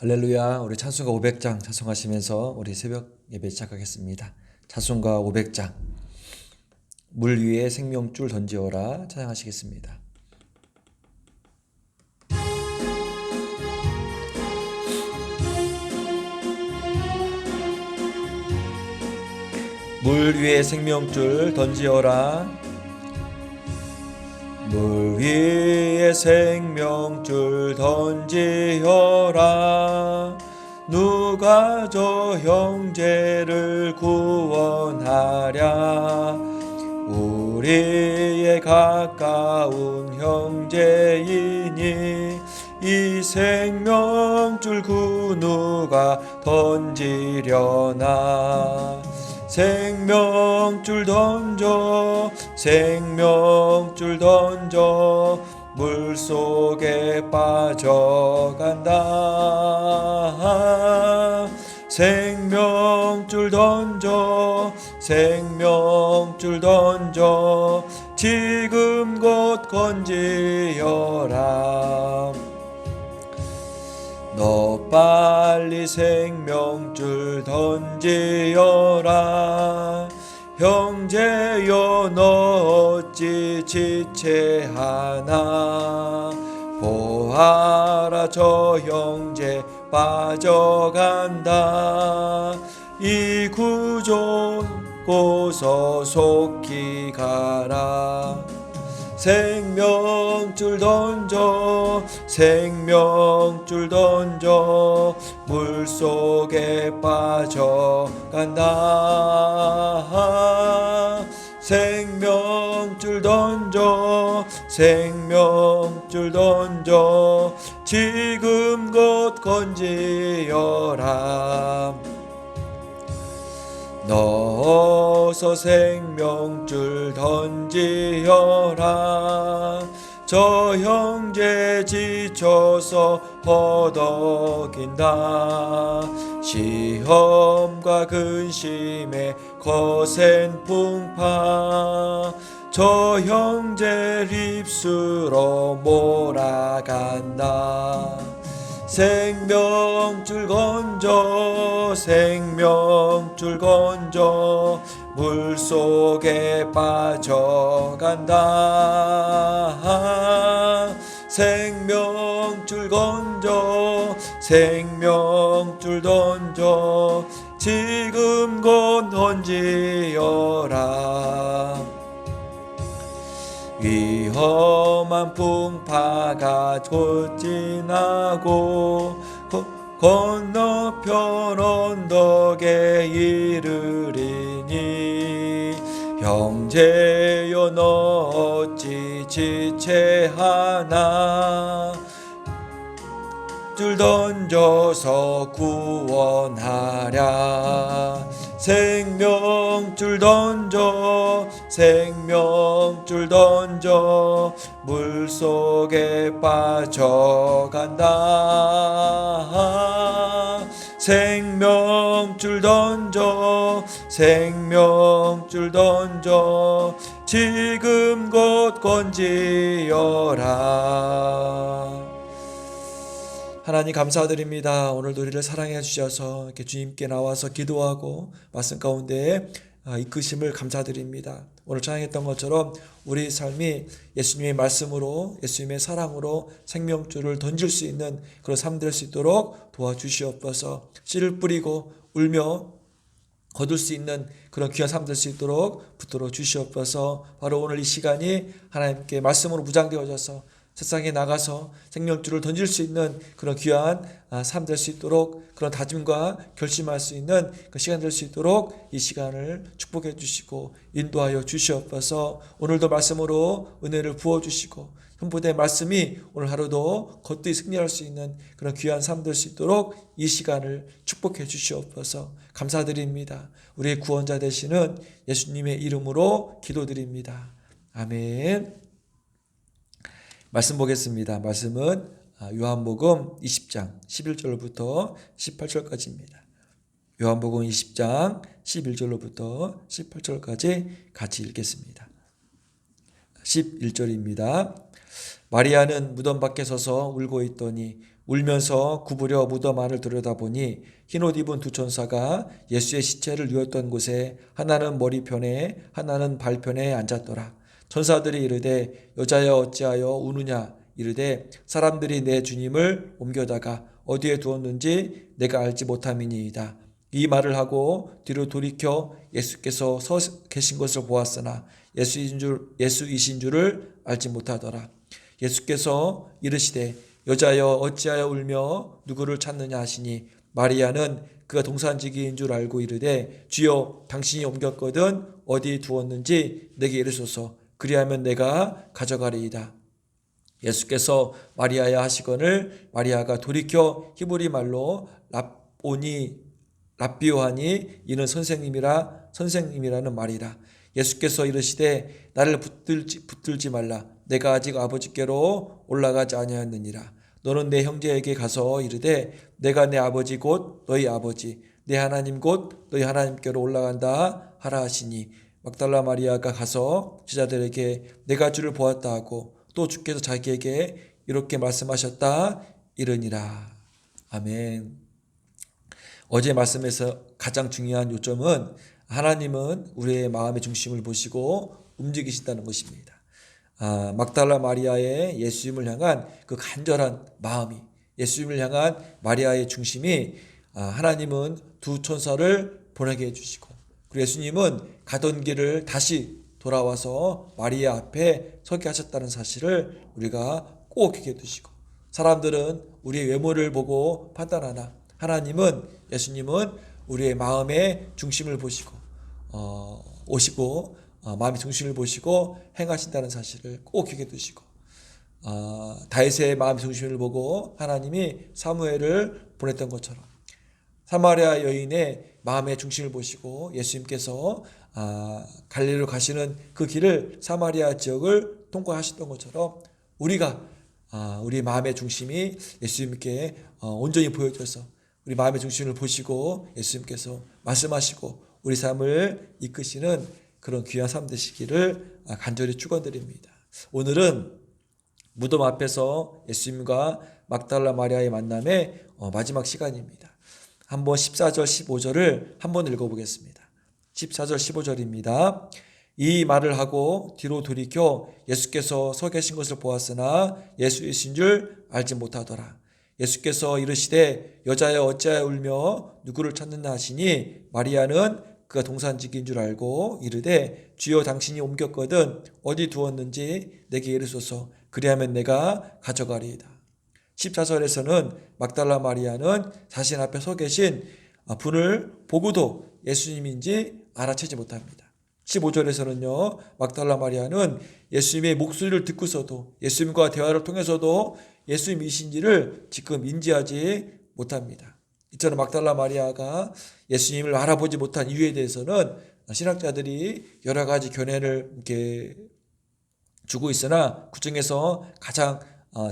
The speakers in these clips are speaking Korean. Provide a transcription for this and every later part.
할렐루야. 우리 찬송가 500장 찬송하시면서 우리 새벽 예배 시작하겠습니다. 찬송가 500장 물 위에 생명줄 던지어라 찬양하시겠습니다. 물 위에 생명줄 던지어라. 물 위에 생명줄 던지어라. 누가 저 형제를 구원하랴. 우리의 가까운 형제이니 이 생명줄 그 누가 던지려나. 생명줄 던져 생명줄 던져 물속에 빠져간다. 생명줄 던져 생명줄 던져 지금 곧 건지어라. 너 빨리 생명줄 던지어라. 형제여 너 어찌 지체하나. 보아라 저 형제 빠져간다. 이 구조 고서 속히 가라. 생명줄 던져 생명줄 던져 물속에 빠져간다. 생명줄 던져 생명줄 던져 지금 곧 건지어라. 너 어서 생명줄 던지어라. 저 형제 지쳐서 허덕인다. 시험과 근심에 거센 풍파 저 형제 립수로 몰아간다. 생명줄 건져 생명줄 건져 물속에 빠져간다. 생명줄 건져 생명줄 던져 지금 곧 던지어라. 위험한 풍파가 곧 지나고 건너편 언덕에 이르리니 형제여 너 어찌 지체하나. 줄 던져서 구원하랴. 생명줄 던져 생명줄 던져 물속에 빠져간다. 생명줄 던져 생명줄 던져 지금 곧 건지어라. 하나님 감사드립니다. 오늘도 우리를 사랑해 주셔서 이렇게 주님께 나와서 기도하고 말씀 가운데 이끄심을 감사드립니다. 오늘 찬양했던 것처럼 우리 삶이 예수님의 말씀으로 예수님의 사랑으로 생명줄을 던질 수 있는 그런 삶 될 수 있도록 도와주시옵소서. 씨를 뿌리고 울며 거둘 수 있는 그런 귀한 삶 될 수 있도록 붙들어 주시옵소서. 바로 오늘 이 시간이 하나님께 말씀으로 무장되어져서 세상에 나가서 생명줄을 던질 수 있는 그런 귀한 삶 될 수 있도록 그런 다짐과 결심할 수 있는 그 시간 될 수 있도록 이 시간을 축복해 주시고 인도하여 주시옵소서. 오늘도 말씀으로 은혜를 부어주시고 선포된 말씀이 오늘 하루도 겉도 승리할 수 있는 그런 귀한 삶 될 수 있도록 이 시간을 축복해 주시옵소서. 감사드립니다. 우리의 구원자 되시는 예수님의 이름으로 기도드립니다. 아멘. 말씀 보겠습니다. 말씀은 요한복음 20장 11절부터 18절까지입니다. 요한복음 20장 11절로부터 18절까지 같이 읽겠습니다. 11절입니다. 마리아는 무덤 밖에 서서 울고 있더니 울면서 구부려 무덤 안을 들여다보니 흰옷 입은 두 천사가 예수의 시체를 누웠던 곳에 하나는 머리편에 하나는 발편에 앉았더라. 천사들이 이르되 여자여 어찌하여 우느냐 이르되 사람들이 내 주님을 옮겨다가 어디에 두었는지 내가 알지 못함이니이다. 이 말을 하고 뒤로 돌이켜 예수께서 서 계신 것을 보았으나 예수이신 줄을 알지 못하더라. 예수께서 이르시되 여자여 어찌하여 울며 누구를 찾느냐 하시니 마리아는 그가 동산지기인 줄 알고 이르되 주여 당신이 옮겼거든 어디 두었는지 내게 이르소서 그리하면 내가 가져가리이다. 예수께서 마리아야 하시거늘 마리아가 돌이켜 히브리 말로 랍비오하니 이는 선생님이라는 말이라. 예수께서 이르시되 나를 붙들지 말라. 내가 아직 아버지께로 올라가지 아니하였느니라. 너는 내 형제에게 가서 이르되 내가 내 아버지 곧 너희 아버지 내 하나님 곧 너희 하나님께로 올라간다 하라 하시니 막달라 마리아가 가서 제자들에게 내가 주를 보았다 하고 또 주께서 자기에게 이렇게 말씀하셨다 이르니라. 아멘. 어제 말씀에서 가장 중요한 요점은 하나님은 우리의 마음의 중심을 보시고 움직이신다는 것입니다. 막달라 마리아의 예수님을 향한 그 간절한 마음이, 예수님을 향한 마리아의 중심이 하나님은 두 천사를 보내게 해주시고 그리고 예수님은 가던 길을 다시 돌아와서 마리아 앞에 서게 하셨다는 사실을 우리가 꼭 기억해 두시고, 사람들은 우리의 외모를 보고 판단하나 하나님은, 예수님은 우리의 마음의 중심을 보시고 오시고 마음의 중심을 보시고 행하신다는 사실을 꼭 기억해 두시고, 다윗의 마음의 중심을 보고 하나님이 사무엘을 보냈던 것처럼 사마리아 여인의 마음의 중심을 보시고 예수님께서 갈릴리로 가시는 그 길을 사마리아 지역을 통과하셨던 것처럼 우리가 우리 마음의 중심이 예수님께 온전히 보여져서 우리 마음의 중심을 보시고 예수님께서 말씀하시고 우리 삶을 이끄시는 그런 귀한 삶 되시기를 간절히 축원드립니다. 오늘은 무덤 앞에서 예수님과 막달라 마리아의 만남의 마지막 시간입니다. 한번 14절 15절을 한번 읽어보겠습니다. 14절 15절입니다. 이 말을 하고 뒤로 돌이켜 예수께서 서 계신 것을 보았으나 예수이신 줄 알지 못하더라. 예수께서 이르시되 여자여 어찌하여 울며 누구를 찾는다 하시니 마리아는 그가 동산지기인 줄 알고 이르되 주여 당신이 옮겼거든 어디 두었는지 내게 이르소서 그리하면 내가 가져가리이다. 14절에서는 막달라 마리아는 자신 앞에 서 계신 분을 보고도 예수님인지 알아채지 못합니다. 15절에서는요, 막달라 마리아는 예수님의 목소리를 듣고서도 예수님과 대화를 통해서도 예수님이신지를 지금 인지하지 못합니다. 이처럼 막달라 마리아가 예수님을 알아보지 못한 이유에 대해서는 신학자들이 여러 가지 견해를 이렇게 주고 있으나 그 중에서 가장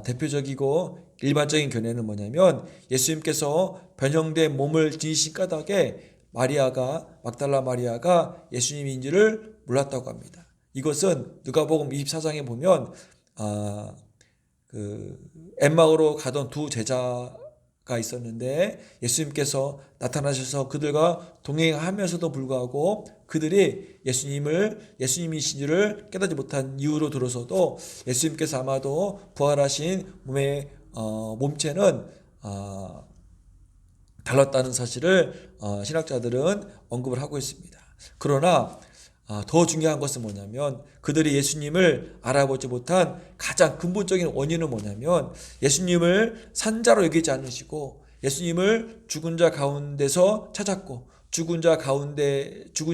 대표적이고 일반적인 견해는 뭐냐면 예수님께서 변형된 몸을 지니신 까닭에 막달라 마리아가 예수님인지를 몰랐다고 합니다. 이것은 누가복음 24장에 보면 엠마오로 가던 두 제자가 있었는데 예수님께서 나타나셔서 그들과 동행하면서도 불구하고 그들이 예수님이신 줄을 깨닫지 못한 이유로 들어서도 예수님께서 아마도 부활하신 몸체는 달랐다는 사실을 신학자들은 언급을 하고 있습니다. 그러나 더 중요한 것은 뭐냐면 그들이 예수님을 알아보지 못한 가장 근본적인 원인은 뭐냐면 예수님을 산자로 여기지 않으시고 예수님을 죽은 자 가운데서 찾았고 죽은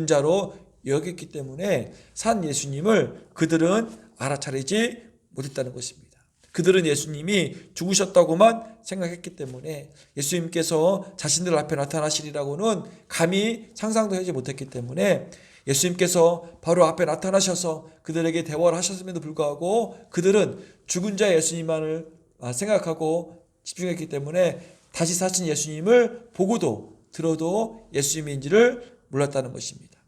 자로 여겼기 때문에 산 예수님을 그들은 알아차리지 못했다는 것입니다. 그들은 예수님이 죽으셨다고만 생각했기 때문에 예수님께서 자신들 앞에 나타나시리라고는 감히 상상도 하지 못했기 때문에 예수님께서 바로 앞에 나타나셔서 그들에게 대화를 하셨음에도 불구하고 그들은 죽은 자 예수님만을 생각하고 집중했기 때문에 다시 사신 예수님을 보고도 들어도 예수님인지를 몰랐다는 것입니다.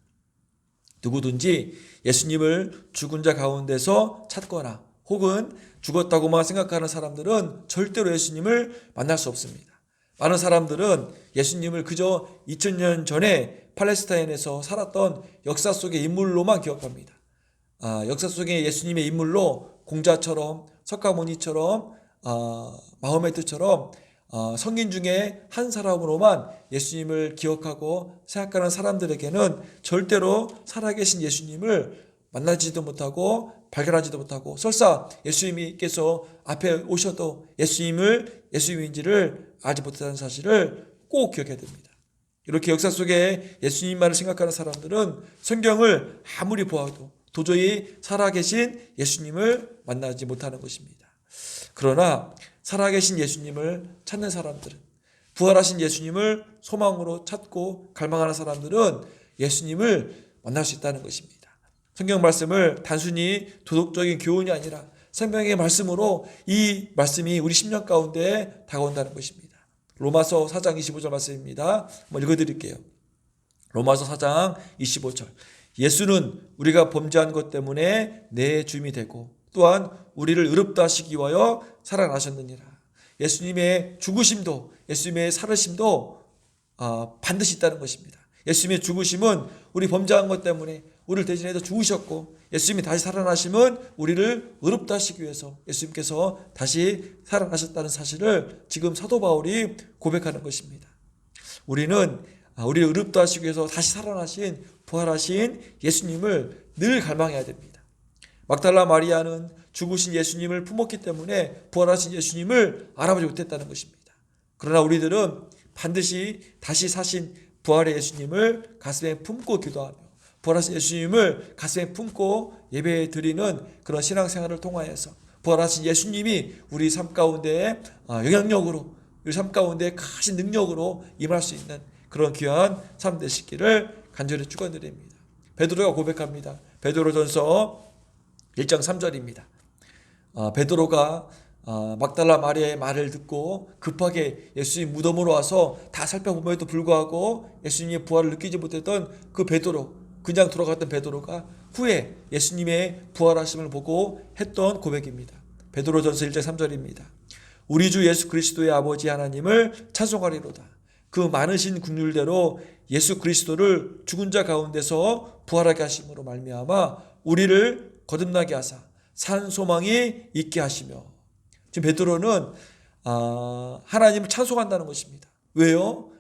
누구든지 예수님을 죽은 자 가운데서 찾거나 혹은 죽었다고만 생각하는 사람들은 절대로 예수님을 만날 수 없습니다. 많은 사람들은 예수님을 그저 2000년 전에 팔레스타인에서 살았던 역사 속의 인물로만 기억합니다. 역사 속의 예수님의 인물로 공자처럼 석가모니처럼 마호메트처럼 성인 중에 한 사람으로만 예수님을 기억하고 생각하는 사람들에게는 절대로 살아계신 예수님을 만나지도 못하고 발견하지도 못하고 설사 예수님께서 앞에 오셔도 예수님인지를 알지 못하는 사실을 꼭 기억해야 됩니다. 이렇게 역사 속에 예수님만을 생각하는 사람들은 성경을 아무리 보아도 도저히 살아계신 예수님을 만나지 못하는 것입니다. 그러나 살아계신 예수님을 찾는 사람들은, 부활하신 예수님을 소망으로 찾고 갈망하는 사람들은 예수님을 만날 수 있다는 것입니다. 성경 말씀을 단순히 도덕적인 교훈이 아니라 생명의 말씀으로 이 말씀이 우리 심령 가운데 다가온다는 것입니다. 로마서 4장 25절 말씀입니다. 한번 읽어드릴게요. 로마서 4장 25절. 예수는 우리가 범죄한 것 때문에 내 주임이 되고 또한 우리를 의롭다 하시기 위하여 살아나셨느니라. 예수님의 죽으심도 예수님의 살으심도 반드시 있다는 것입니다. 예수님의 죽으심은 우리 범죄한 것 때문에 우리를 대신해서 죽으셨고, 예수님이 다시 살아나심은 우리를 의롭다 하시기 위해서 예수님께서 다시 살아나셨다는 사실을 지금 사도 바울이 고백하는 것입니다. 우리는 우리를 의롭다 하시기 위해서 다시 살아나신 부활하신 예수님을 늘 갈망해야 됩니다. 막달라 마리아는 죽으신 예수님을 품었기 때문에 부활하신 예수님을 알아보지 못했다는 것입니다. 그러나 우리들은 반드시 다시 사신 부활의 예수님을 가슴에 품고 기도하며 부활하신 예수님을 가슴에 품고 예배 드리는 그런 신앙생활을 통하여서 부활하신 예수님이 우리 삶 가운데 영향력으로, 우리 삶 가운데 크신 능력으로 임할 수 있는 그런 귀한 삶 되시기를 간절히 축원드립니다. 베드로가 고백합니다. 베드로전서 1장 3절입니다. 베드로가 막달라 마리아의 말을 듣고 급하게 예수님 무덤으로 와서 다 살펴봄에도 불구하고 예수님의 부활을 느끼지 못했던 그 베드로, 그냥 돌아갔던 베드로가 후에 예수님의 부활하심을 보고 했던 고백입니다. 베드로전서 1장 3절입니다. 우리 주 예수 그리스도의 아버지 하나님을 찬송하리로다. 그 많으신 긍휼대로 예수 그리스도를 죽은 자 가운데서 부활하게 하심으로 말미암아 우리를 거듭나게 하사 산 소망이 있게 하시며. 지금 베드로는 하나님을 찬송한다는 것입니다. 왜요?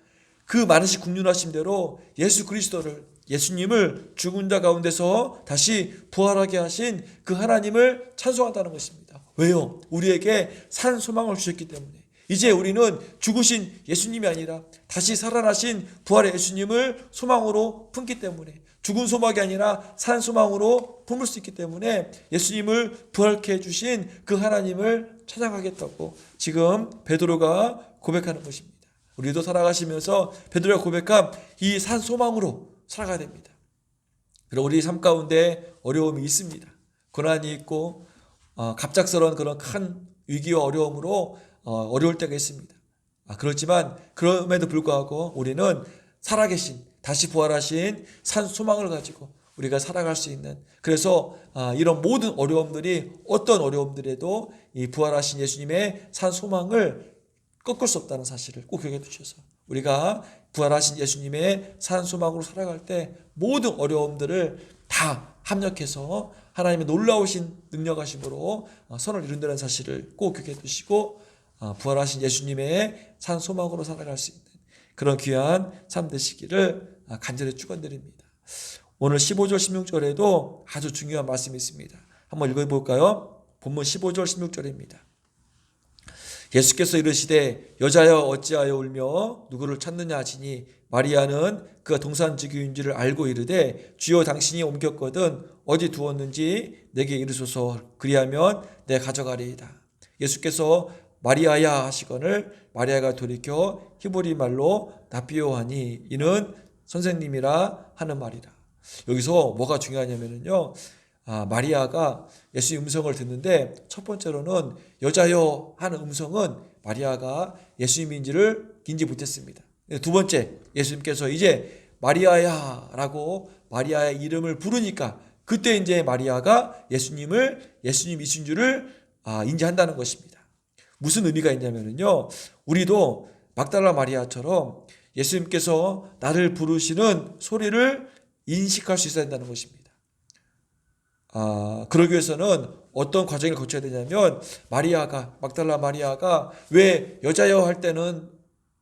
그 많으신 긍휼하심 대로 예수 그리스도를, 예수님을 죽은 자 가운데서 다시 부활하게 하신 그 하나님을 찬송한다는 것입니다. 왜요? 우리에게 산 소망을 주셨기 때문에. 이제 우리는 죽으신 예수님이 아니라 다시 살아나신 부활의 예수님을 소망으로 품기 때문에, 죽은 소망이 아니라 산 소망으로 품을 수 있기 때문에 예수님을 부활케 해주신 그 하나님을 찬양하겠다고 지금 베드로가 고백하는 것입니다. 우리도 살아가시면서 베드로가 고백한 이 산 소망으로 살아가야 됩니다. 그리고 우리 삶 가운데 어려움이 있습니다. 고난이 있고 갑작스러운 그런 큰 위기와 어려움으로 어려울 때가 있습니다. 그렇지만 그럼에도 불구하고 우리는 살아계신, 다시 부활하신 산 소망을 가지고 우리가 살아갈 수 있는, 그래서 이런 모든 어려움들이 어떤 어려움들에도 이 부활하신 예수님의 산 소망을 꺾을 수 없다는 사실을 꼭 기억해 두셔서 우리가 부활하신 예수님의 산 소망으로 살아갈 때 모든 어려움들을 다 합력해서 하나님의 놀라우신 능력하심으로 선을 이룬다는 사실을 꼭 기억해 두시고 부활하신 예수님의 산 소망으로 살아갈 수 있는 그런 귀한 삶 되시기를 간절히 축원드립니다. 오늘 15절 16절에도 아주 중요한 말씀이 있습니다. 한번 읽어볼까요? 본문 15절 16절입니다. 예수께서 이르시되 여자여 어찌하여 울며 누구를 찾느냐 하시니 마리아는 그가 동산지기인 줄을 알고 이르되 주여 당신이 옮겼거든 어디 두었는지 내게 이르소서 그리하면 내가 가져가리이다. 예수께서 마리아야 하시거늘 마리아가 돌이켜 히브리 말로 나비오하니 이는 선생님이라 하는 말이라. 여기서 뭐가 중요하냐면요, 마리아가 예수의 음성을 듣는데 첫 번째로는 여자여 하는 음성은 마리아가 예수님인지를 인지 못했습니다. 두 번째, 예수님께서 이제 마리아야 라고 마리아의 이름을 부르니까 그때 이제 마리아가 예수님이신 줄을 인지한다는 것입니다. 무슨 의미가 있냐면요, 우리도 막달라 마리아처럼 예수님께서 나를 부르시는 소리를 인식할 수 있어야 된다는 것입니다. 그러기 위해서는 어떤 과정을 거쳐야 되냐면, 막달라 마리아가 왜 여자여 할 때는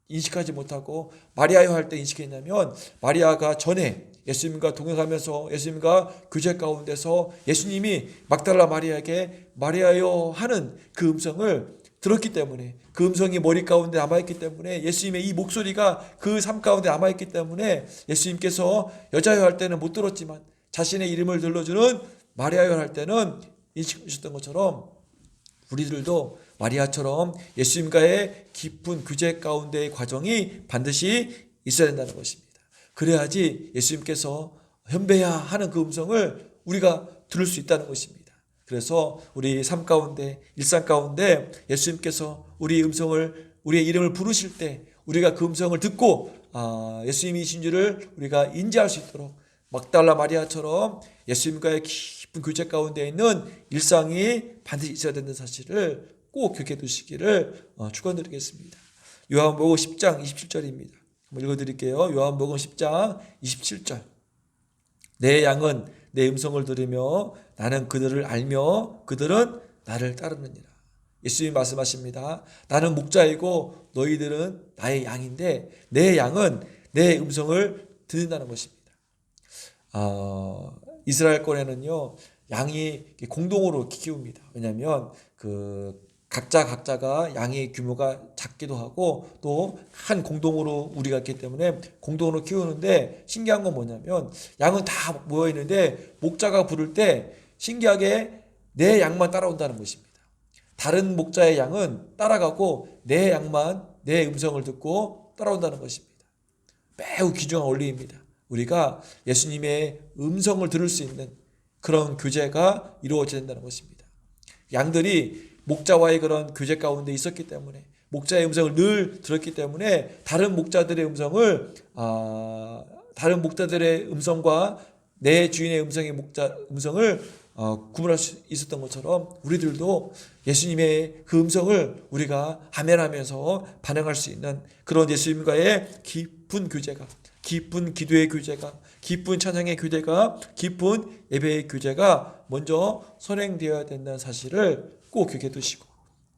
인식하지 못하고 마리아여 할 때 인식했냐면, 마리아가 전에 예수님과 동행하면서 예수님과 교제 가운데서 예수님이 막달라 마리아에게 마리아여 하는 그 음성을 들었기 때문에, 그 음성이 머리 가운데 남아있기 때문에, 예수님의 이 목소리가 그 삶 가운데 남아있기 때문에 예수님께서 여자여 할 때는 못 들었지만 자신의 이름을 들러주는 마리아여 할 때는 인식하셨던 것처럼, 우리들도 마리아처럼 예수님과의 깊은 교제 가운데의 과정이 반드시 있어야 된다는 것입니다. 그래야지 예수님께서 현배야 하는 그 음성을 우리가 들을 수 있다는 것입니다. 그래서 우리 삶 가운데, 일상 가운데 예수님께서 우리의 이름을 부르실 때 우리가 그 음성을 듣고 예수님이신 줄을 우리가 인지할 수 있도록 막달라 마리아처럼 예수님과의 깊은 교제 가운데 있는 일상이 반드시 있어야 된다는 사실을 꼭 기억해 두시기를 축원드리겠습니다. 요한복음 10장 27절입니다. 한번 읽어드릴게요. 요한복음 10장 27절. 내 양은 내 음성을 들으며 나는 그들을 알며 그들은 나를 따르느니라. 예수님이 말씀하십니다. 나는 목자이고 너희들은 나의 양인데 내 양은 내 음성을 듣는다는 것입니다. 이스라엘권에는요, 양이 공동으로 키웁니다. 왜냐하면 각자가 양의 규모가 작기도 하고 또 한 공동으로 우리가 있기 때문에 공동으로 키우는데, 신기한 건 뭐냐면 양은 다 모여 있는데 목자가 부를 때 신기하게 내 양만 따라온다는 것입니다. 다른 목자의 양은 따라가고 내 양만 내 음성을 듣고 따라온다는 것입니다. 매우 귀중한 원리입니다. 우리가 예수님의 음성을 들을 수 있는 그런 교제가 이루어져야 된다는 것입니다. 양들이 목자와의 그런 교제 가운데 있었기 때문에, 목자의 음성을 늘 들었기 때문에 다른 목자들의 음성과 내 주인의 음성을 구분할 수 있었던 것처럼, 우리들도 예수님의 그 음성을 우리가 아멘하면서 반응할 수 있는 그런 예수님과의 깊은 교제가, 깊은 기도의 교제가, 깊은 찬양의 교제가, 깊은 예배의 교제가 먼저 선행되어야 된다는 사실을 꼭 기억해 두시고,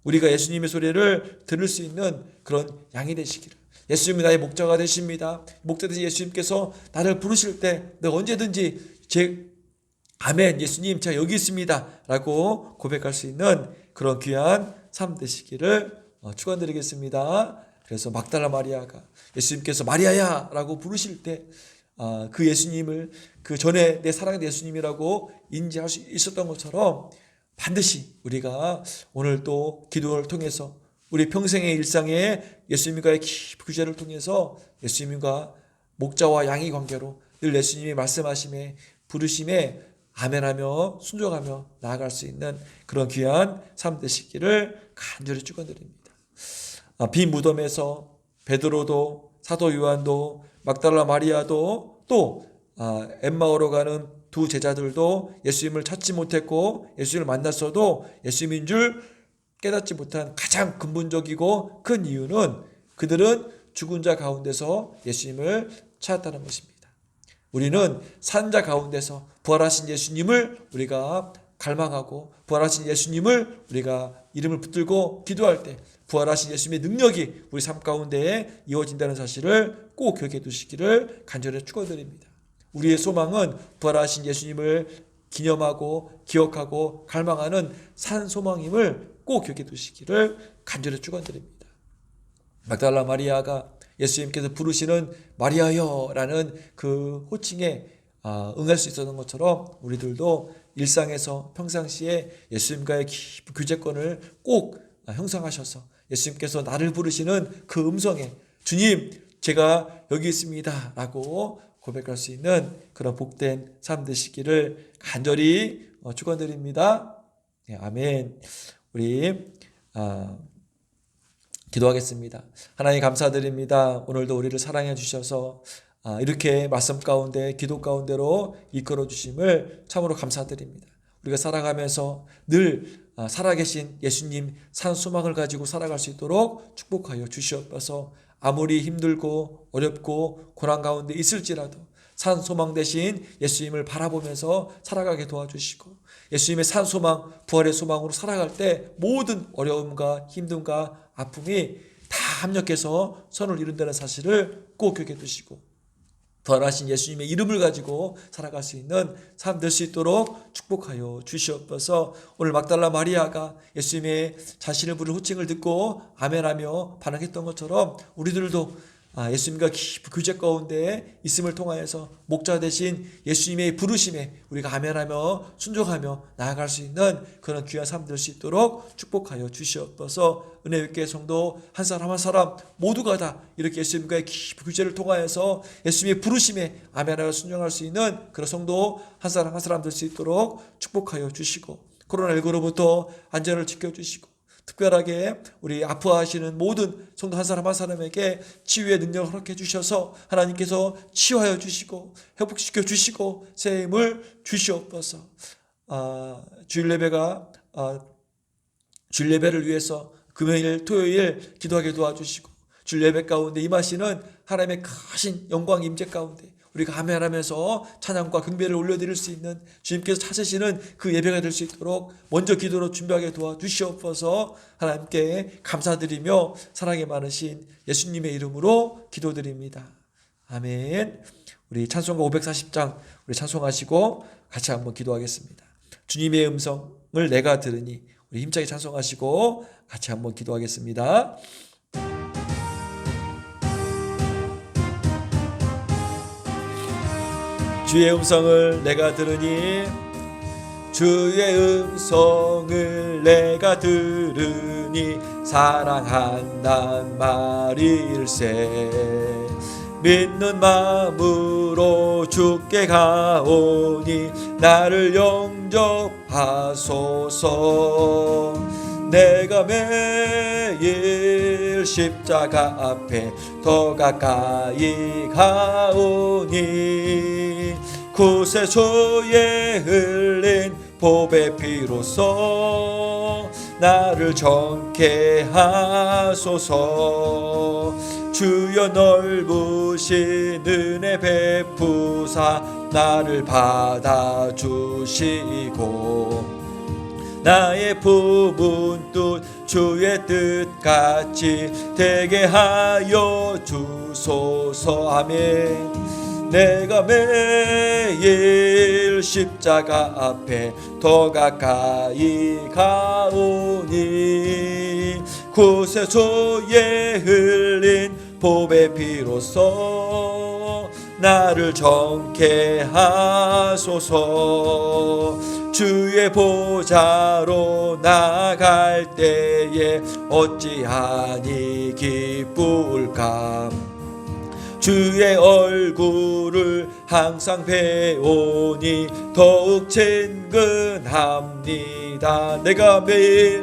우리가 예수님의 소리를 들을 수 있는 그런 양이 되시기를, 예수님이 나의 목자가 되십니다. 목자되신 예수님께서 나를 부르실 때 내가 언제든지 아멘, 예수님 제가 여기 있습니다 라고 고백할 수 있는 그런 귀한 삶 되시기를 축원드리겠습니다. 그래서 막달라 마리아가 예수님께서 마리아야 라고 부르실 때 그 예수님을 그 전에 내 사랑의 예수님이라고 인지할 수 있었던 것처럼, 반드시 우리가 오늘 또 기도를 통해서 우리 평생의 일상에 예수님과의 깊은 교제를 통해서 예수님과 목자와 양의 관계로 늘 예수님이 말씀하심에 부르심에 아멘하며 순종하며 나아갈 수 있는 그런 귀한 삶 되시기를 간절히 축원드립니다. 빈 무덤에서 베드로도 사도 요한도 막달라 마리아도 또 엠마오로 가는 두 제자들도 예수님을 찾지 못했고, 예수님을 만났어도 예수님인 줄 깨닫지 못한 가장 근본적이고 큰 이유는 그들은 죽은 자 가운데서 예수님을 찾았다는 것입니다. 우리는 산자 가운데서 부활하신 예수님을 우리가 갈망하고, 부활하신 예수님을 우리가 이름을 붙들고 기도할 때 부활하신 예수님의 능력이 우리 삶 가운데에 이루어진다는 사실을 꼭 기억해 두시기를 간절히 축원드립니다. 우리의 소망은 부활하신 예수님을 기념하고 기억하고 갈망하는 산 소망임을 꼭 기억해 두시기를 간절히 축원드립니다. 막달라 마리아가 예수님께서 부르시는 마리아여라는 그 호칭에 응할 수 있었던 것처럼, 우리들도 일상에서 평상시에 예수님과의 깊은 교제권을 꼭 형성하셔서 예수님께서 나를 부르시는 그 음성에 주님 제가 여기 있습니다 라고 고백할 수 있는 그런 복된 삶 되시기를 간절히 축원드립니다. 네, 아멘. 우리 기도하겠습니다. 하나님 감사드립니다. 오늘도 우리를 사랑해 주셔서 이렇게 말씀 가운데 기도 가운데로 이끌어 주심을 참으로 감사드립니다. 우리가 살아가면서 늘 살아계신 예수님 산 소망을 가지고 살아갈 수 있도록 축복하여 주시옵소서. 아무리 힘들고 어렵고 고난 가운데 있을지라도 산 소망 대신 예수님을 바라보면서 살아가게 도와주시고, 예수님의 산 소망, 부활의 소망으로 살아갈 때 모든 어려움과 힘듦과 아픔이 다 합력해서 선을 이룬다는 사실을 꼭 기억해 두시고, 부활하신 예수님의 이름을 가지고 살아갈 수 있는 삶 될 수 있도록 축복하여 주시옵소서. 오늘 막달라 마리아가 예수님의 자신을 부른 호칭을 듣고 아멘하며 반응했던 것처럼 우리들도 예수님과 깊은 교제 가운데 있음을 통하여서 목자 되신 예수님의 부르심에 우리가 아멘하며 순종하며 나아갈 수 있는 그런 귀한 삶 될 수 있도록 축복하여 주시옵소서. 은혜롭게 성도 한 사람 한 사람 모두가 다 이렇게 예수님과의 깊은 교제를 통하여서 예수님의 부르심에 아멘하여 순종할 수 있는 그런 성도 한 사람 한 사람 될 수 있도록 축복하여 주시고, 코로나19로부터 안전을 지켜주시고, 특별하게 우리 아파하시는 모든 성도 한 사람 한 사람에게 치유의 능력을 허락해 주셔서 하나님께서 치유하여 주시고 회복시켜 주시고 새 힘을 주시옵소서. 주일 예배를 위해서 금요일 토요일 기도하게 도와주시고, 주일 예배 가운데 임하시는 하나님의 크신 영광 임재 가운데 우리가 아멘하면서 찬양과 경배를 올려드릴 수 있는 주님께서 찾으시는 그 예배가 될 수 있도록 먼저 기도로 준비하게 도와주시옵소서. 하나님께 감사드리며 사랑이 많으신 예수님의 이름으로 기도드립니다. 아멘. 우리 찬송가 540장 우리 찬송하시고 같이 한번 기도하겠습니다. 주님의 음성을 내가 들으니, 우리 힘차게 찬송하시고 같이 한번 기도하겠습니다. 주의 음성을 내가 들으니, 주의 음성을 내가 들으니 사랑한단 말일세. 믿는 마음으로 주께 가오니 나를 영접하소서. 내가 매일 십자가 앞에 더 가까이 가오니 구세주에 흘린 보배 피로써 나를 정케 하소서. 주여 넓으신 은혜 베푸사 나를 받아주시고, 나의 품은 뜻 주의 뜻같이 되게 하여 주소서. 아멘. 내가 매일 십자가 앞에 더 가까이 가오니 구세주에 흘린 보배 피로써 나를 정케 하소서. 주의 보좌로 나갈 때에 어찌하니 기쁠까. 주의 얼굴을 항상 배우니 더욱 친근합니다. 내가 매일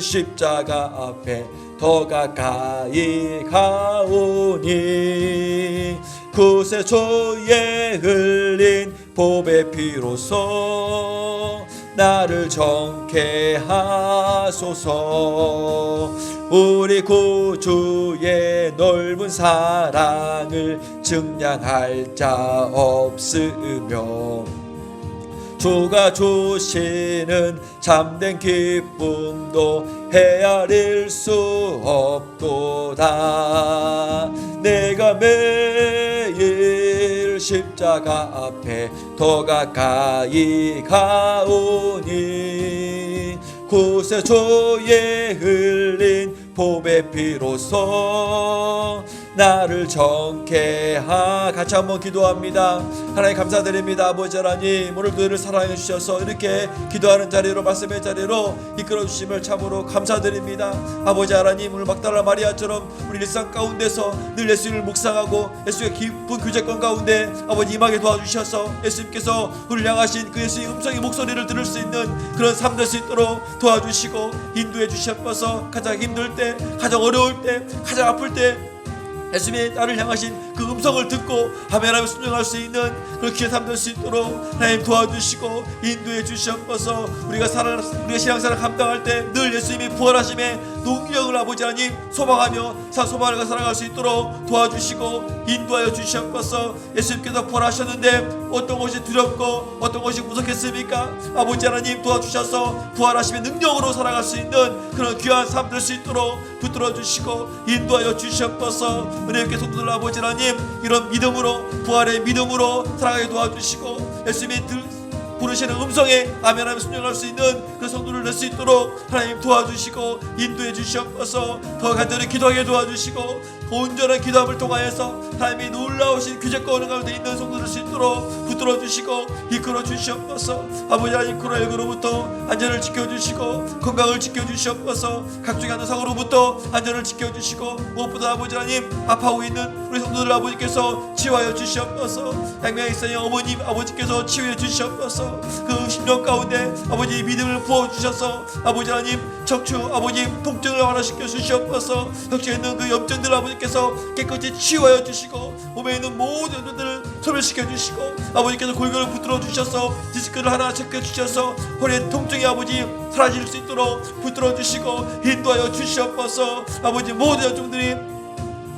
십자가 앞에 더 가까이 가오니 구세주에 흘린 보배 피로써 나를 정케 하소서. 우리 구주의 넓은 사랑을 증량할 자 없으며 주가 주시는 참된 기쁨도 헤아릴 수 없도다. 내가 매일 십자가 앞에 더 가까이 가오니 구세주에 흘린 보배 피로써 나를 정케 같이 한번 기도합니다. 하나님 감사드립니다. 아버지 하나님, 오늘도 우리를 사랑해 주셔서 이렇게 기도하는 자리로, 말씀의 자리로 이끌어 주심을 참으로 감사드립니다. 아버지 하나님, 오늘 막달라 마리아처럼 우리 일상 가운데서 늘 예수님을 묵상하고 예수의 깊은 교제권 가운데 아버지 임하게 도와주셔서 예수님께서 우리를 향하신 그 예수의 음성의 목소리를 들을 수 있는 그런 삶 될 수 있도록 도와주시고 인도해 주셔서 가장 힘들 때, 가장 어려울 때, 가장 아플 때 예수님의 나를 향하신 그 음성을 듣고 하나님을 순종할 수 있는 그런 귀한 삶 될 수 있도록 하나님 도와주시고 인도해 주시옵소서. 우리가 신앙생활을 감당할 때 늘 예수님이 부활하심에 능력을 아버지 하나님 소망하며 소망을 살아갈 수 있도록 도와주시고 인도하여 주시옵소서. 예수님께서 부활하셨는데 어떤 것이 두렵고 어떤 것이 무섭겠습니까? 아버지 하나님 도와주셔서 부활하심의 능력으로 살아갈 수 있는 그런 귀한 삶 될 수 있도록 붙들어 주시고 인도하여 주시옵소서. 은혜롭게 성도들 아버지 하나님 이런 믿음으로 부활의 믿음으로 살아가게 도와주시고 예수님의 부르시는 음성에 아멘하며 순종할 수 있는 그 성도를 낼 수 있도록 하나님 도와주시고 인도해 주시옵소서. 더 간절히 기도하게 도와주시고 온전한 기도함을 통하여서 하나님이 놀라우신 규제과 은혜 가운데 있는 성도를 낼 수 있도록 붙들어 주시고 이끌어 주시옵소서. 아버지 하나님 코로나19로부터 안전을 지켜주시고 건강을 지켜주시옵소서. 각종의 안전사고로부터 안전을 지켜주시고 무엇보다 아버지 하나님 아파하고 있는 우리 성도들 아버지께서 치유하여 주시옵소서. 양명에 있어요 어머님 아버지께서 치유해 주시옵소서. 그 심령 가운데 아버지 믿음을 부어주셔서 아버지 하나님 척추 아버지 통증을 완화시켜 주시옵소서. 척추에 있는 그 염증들 아버지께서 깨끗이 치유하여 주시고 몸에 있는 모든 염증들을 소멸시켜 주시고 아버지께서 골격을 붙들어 주셔서 디스크를 하나 체크해 주셔서 허리의 통증이 아버지 사라질 수 있도록 붙들어 주시고 인도하여 주시옵소서. 아버지 모든 염증들이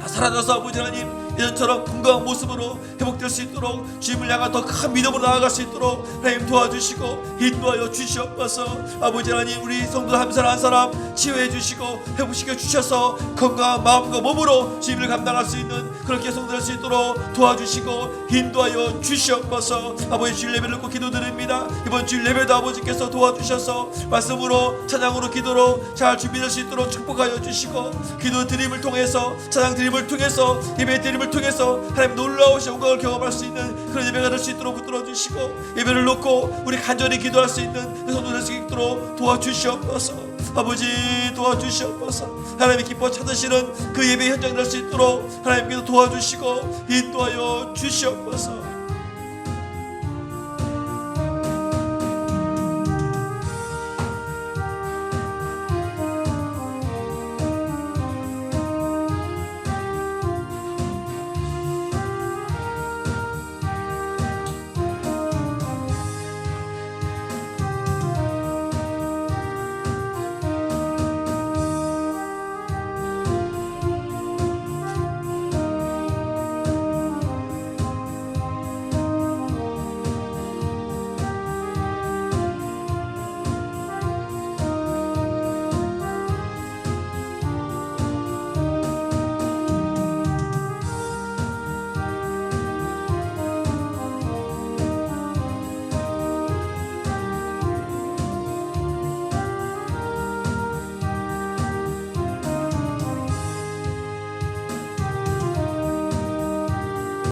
다 사라져서 아버지 하나님 예전처럼 건강한 모습으로 회복될 수 있도록 주님을 향한 더 큰 믿음으로 나아갈 수 있도록 하나님 도와주시고 인도하여 주시옵소서. 아버지 하나님 우리 성도 한 사람 한 사람 치유해 주시고 회복시켜 주셔서 건강한 마음과 몸으로 주님을 감당할 수 있는 그렇게 성도될 수 있도록 도와주시고 인도하여 주시옵소서. 아버지 주일 예배를 놓고 기도드립니다. 이번 주일 예배도 아버지께서 도와주셔서 말씀으로 찬양으로 기도로 잘 준비될 수 있도록 축복하여 주시고 기도 드림을 통해서 찬양 드림을 통해서 예배 드림을 통해서 하나님 놀라우신 영광을 경험할 수 있는 그런 예배가 될 수 있도록 붙들어 주시고 예배를 놓고 우리 간절히 기도할 수 있는 그 성도 될 수 있도록 도와주시옵소서. 아버지 도와주시옵소서. 하나님의 기뻐 찾으시는 그 예배 현장 될 수 있도록 하나님께서 도와주시고 인도하여 주시옵소서.